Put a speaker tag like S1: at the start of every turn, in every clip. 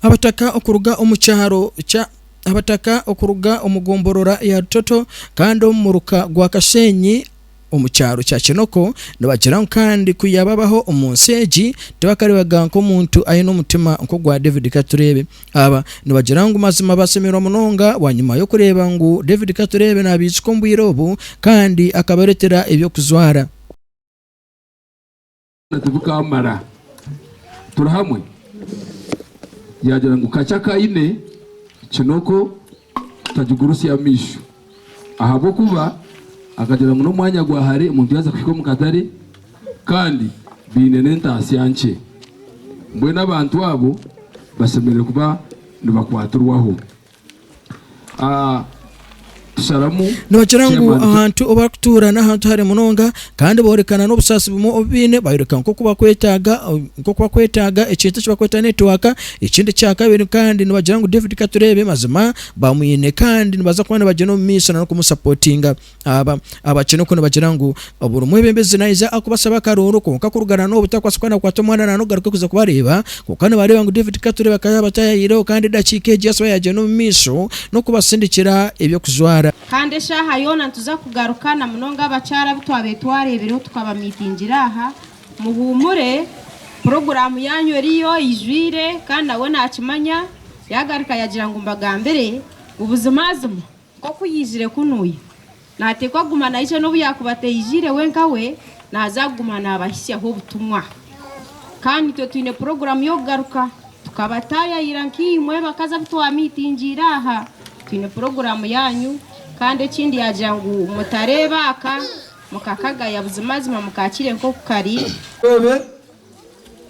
S1: Abataka okuruga omukyaro kya Abataka okuruga omugomborora ya Toto kandi omuruka gwa Kashenyi omukyaro kya Kinoko nibagira kandi kuyababaho omunseji tebakaribaga nko muntu ayina omutima nko gwa David Katurebe. Aba nibagira ngo mazima basemerwa munonga wanyuma yo kureba ngo David Katurebe nabitsiko mbwirobu kandi akabaretera ebyo kuzwara.
S2: Natubuka mara turahamwe yagira ngo kachaka ine Kinoko tajugurusi ya mishu ahabokuba akagira ngo no mwanya gwa hare umuntu yaza kwiko mukatare kandi binene ntasyanche mbwe n'abantu abo basemerera kuba nibakwaturwaho
S1: nibagira ngo ahantu obakutura n'ahantu hari munonga kandi borekana n'obusasi bumo obine bayireka nko kuba kwetaga ekintu kibakweta network ikindi cyakabiri kandi nibagira ngo David Katurebe mazima bamuyine kandi nibaza kubana bageno misa no kumusupportinga abakino ko nibagira ngo oburu mwebembeze naiza akubasaba karoro konka kurugana no butakwasukana kwa tomwana na nogaruka kuza kubareba kokane bareba ngo David Katurebe akaya batayiro kandi dakike jaswa yageno miso no kubasindikira ebyo kuzwara
S3: kandi shaha yona tuza kugarukana munonga abacara bitwaberebereho tukabamitingira aha muhumure program yanyu riyo ijwire kandi awe nakimanya yagaruka yagira ngo mbagambere ubuzimazimo ko kuyizire kunuye natekwa gumana ice no buyakubateye ijire wenkawe nazagumana abahisi aho butumwa kandi twe twine program yo garuka tukabataya iranki mwe bakaza bitwamitingira aha twine program yanyu kandi kindi yagira ngo mutareba aka mukakaga yabuzimazima mukakire nko kukari
S4: bebe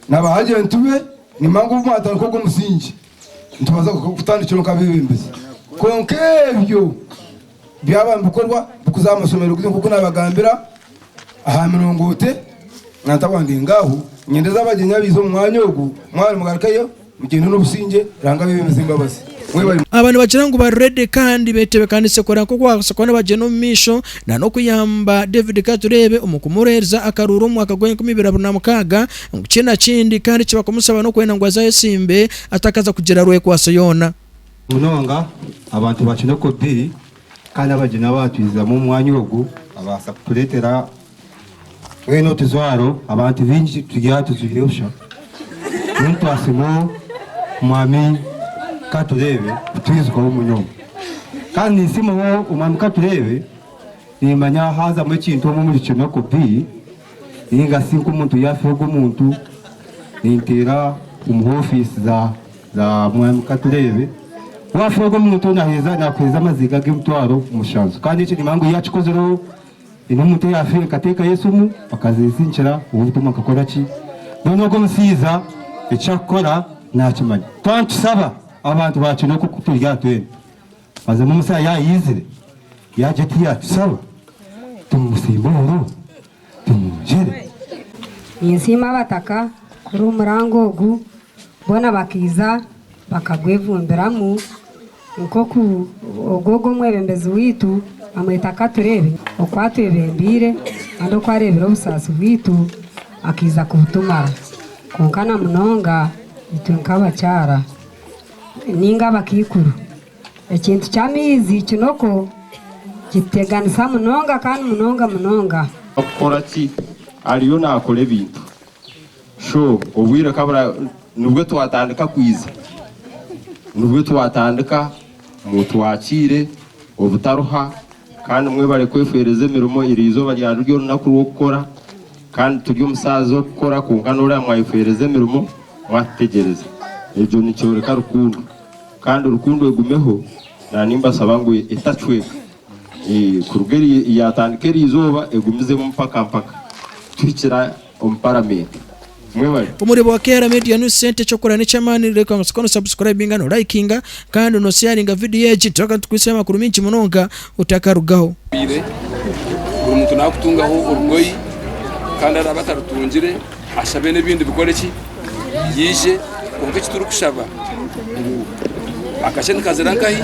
S4: nabahaje ntube ni mangu mwata nko musingi ntubaza kutandikira kabibembeze konkebyo byaba bikorwa kuzamasomero kuko nabagambira aha mirongote natawange ngaho nyendeza abagenya bizo mwanya ogu mwari mugarakayo mugendo n'obusinge ranga bibembeze mbabasi
S1: abantu bagira ngo barede kandi betebe kandi sekora nko kwasakona bageno misho na no kuyamba David Katurebe umukumureza akaruru mu akagwenye 2026 ngukina kindi kandi kiba kumusaba no kwena ngo azaye simbe atakaza kugira ruwe kwasayona
S5: munonga abantu bakino ko biri kandi abagena batwiza mu mwanya ogu abasa kuretera weno tuzwaro abantu bingi tugiye tuzirosha muntu asimo mwami Katurebe twizwa umunyoma kandi simo ho umwami Katurebe nimanya haza mu kintu mu Kinoko bi inga sinko umuntu yafiho umuntu nintera mu office za mwami Katurebe wafiho umuntu naheza nakweza amaziga g'umutwaro umushanzo kandi iki nimangu yacikozero ino muntu yafiho kateka Yesu mu bakazisinchira ubutuma akakora ki none ngo musiza icyakora nakimanya twantusaba abantu bakino ko kuturya twene maze mu musa yayizire yaje tiyatusaba tumusimboro tumujere
S6: insima Abataka kuri umurango ogu bona bakiza bakagwevumberamo nko ku ogogo mwebembezi witu amwita Katurebe okwatwebembire ando kwarebera obusasi witu akiza kubutumara konkana munonga itwenkabacyara ninga bakikuru ekintu cyamizi Kinoko kiteganisa munonga kandi munonga
S7: okoraki aliyo nakole bintu sho obwire kabura nubwo twatandika kwiza nubwo twatandika mutwakire obutaruha kandi mwe bare kwefereze mirimo irizo baryanuryo nakuru gukora kandi turyo musazo gukora kunganura mwayifereze mirimo mwategereza ejo ni cyoreka rukundo kandi urukundo egumeho na nimba sabangu itacwe kurugeri yatandikeri izoba egumize mu mpaka twikira omparamento mwebale
S1: umurebo wa Kera Media News Center cyokora ni chamani reka ngo subscribinga no likinga kandi no sharinga video yeji toka tukwisema kuri minchi munonga utakarugaho
S2: bire buri muntu nakutungaho urugoyi kandi arabatarutungire ashabe n'ibindi bikoreki yije ubwo kituru kushaba akasheni kazirankahi